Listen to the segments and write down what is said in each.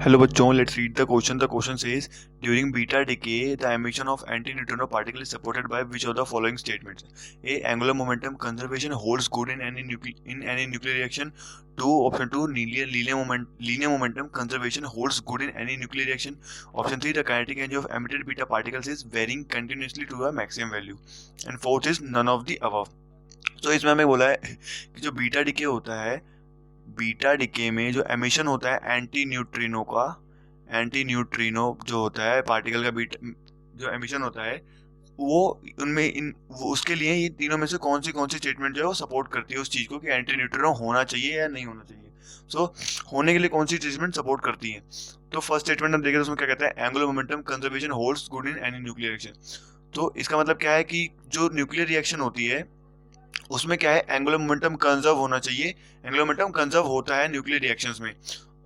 Hello बच्चों, let's read the question. The question says, during beta decay, the emission of antineutrino particle is supported by which of the following statements? A. Angular momentum conservation holds good in any nuclear reaction. 2. Option 2. Linear momentum conservation holds good in any nuclear reaction. Option 3. The kinetic energy of emitted beta particles is varying continuously to a maximum value. And fourth is none of the above. तो इसमें हमें बोला है कि जो beta decay होता है, beta decay में जो एमिशन होता है एंटी न्यूट्रिनो जो होता है पार्टिकल का बीटा जो एमिशन होता है वो उनमें वो उसके लिए ये तीनों में से कौन सी स्टेटमेंट जो है वो सपोर्ट करती है उस चीज को कि एंटी न्यूट्रिनो होना चाहिए या नहीं होना चाहिए. सो होने के लिए कौन सी स्टेटमेंट सपोर्ट करती है. तो फर्स्ट स्टेटमेंट हम देखें तो उसमें क्या कहता है, angular momentum conservation holds good in any nuclear reaction. तो इसका मतलब क्या है कि जो न्यूक्लियर रिएक्शन होती है उसमें क्या है, एंगुलर मोमेंटम कंजर्व होना चाहिए. एंगुलर मोमेंटम कंजर्व होता है न्यूक्लियर रिएक्शंस में.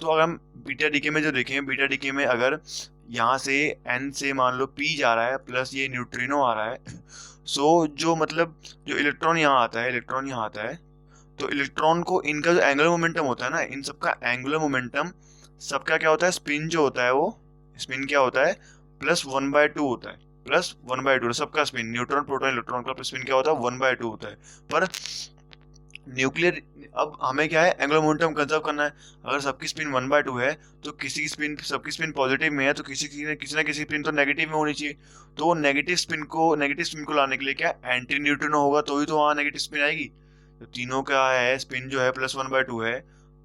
तो अगर हम बीटा डीके में जो देखें, बीटा डीके में अगर यहाँ से एन से मान लो पी जा रहा है प्लस ये न्यूट्रिनो आ रहा है, सो जो मतलब जो इलेक्ट्रॉन यहाँ आता है तो इलेक्ट्रॉन को इनका जो एंगुलर मोमेंटम होता है ना, इन सबका एंगुलर मोमेंटम सबका क्या होता है, स्पिन जो होता है वो स्पिन क्या होता है +1/2 होता है. +1/2 सबका स्पिन, न्यूट्रॉन प्रोटॉन इलेक्ट्रॉन का स्पिन क्या होता है 1/2 होता है. पर न्यूक्लियर अब हमें क्या है, एंगुलर मोमेंटम कंजर्व करना है. अगर सबकी स्पिन 1/2 है तो किसी की स्पिन सबकी स्पिन पॉजिटिव में है तो किसी ना किसी स्पिन तो नेगेटिव में होनी चाहिए. तो नेगेटिव स्पिन को लाने के लिए क्या एंटी न्यूट्रिनो होगा तो ही तो वहाँ नेगेटिव स्पिन आएगी. तो तीनों का है स्पिन जो है +1/2 है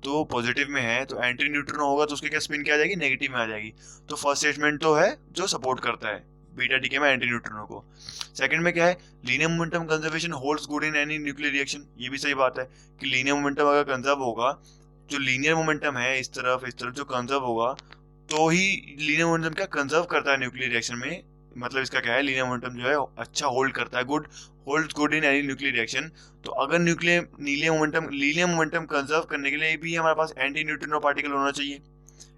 तो पॉजिटिव में है तो एंटी न्यूट्रिनो होगा तो उसकी क्या स्पिन क्या आ जाएगी, नेगेटिव में आ जाएगी. तो फर्स्ट स्टेटमेंट तो है जो सपोर्ट करता है बीटा डीके में एंटी न्यूट्रिनो को. सेकंड में क्या है, linear momentum conservation holds good in any nuclear reaction. ये भी सही बात है कि लीनियर मोमेंटम अगर कंजर्व होगा, जो लीनियर मोमेंटम है इस तरफ जो कंजर्व होगा तो ही लीनियर मोमेंटम क्या कंजर्व करता है न्यूक्लियर रिएक्शन में. मतलब इसका क्या है, लीनियर मोमेंटम जो है अच्छा होल्ड करता है, holds good in any nuclear reaction. तो अगर लीनियर मोमेंटम कंजर्व करने के लिए भी हमारे पास एंटी न्यूट्रिनो पार्टिकल होना चाहिए.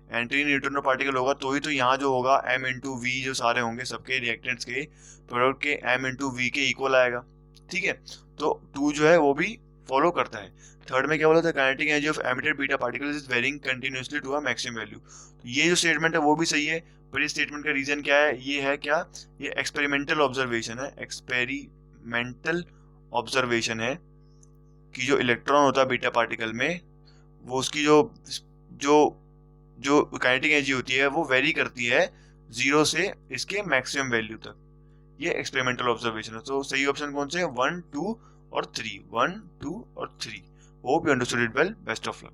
एंटी न्यूट्रिनो पार्टिकल होगा तो ही तो यहाँ जो होगा m/v जो सारे होंगे सबके रिएक्टेंट्स के प्रोडक्ट के m/v के इक्वल आएगा. ठीक है, तो 2 जो है वो भी फॉलो करता है. थर्ड में क्या बोला था, kinetic energy of emitted beta particles is varying continuously to a maximum value. ये जो स्टेटमेंट है वो भी सही है, पर इस स्टेटमेंट का रीजन क्या है, ये है क्या, ये एक्सपेरिमेंटल ऑब्जर्वेशन है कि जो इलेक्ट्रॉन होता है बीटा पार्टिकल में वो उसकी जो जो जो काइनेटिक एनर्जी होती है वो वेरी करती है 0 से इसके मैक्सिमम वैल्यू तक. ये एक्सपेरिमेंटल ऑब्जर्वेशन है. तो सही ऑप्शन कौन से है, 1, 2 और 3. 1, 2 और 3. Hope you understood it well. Best of luck.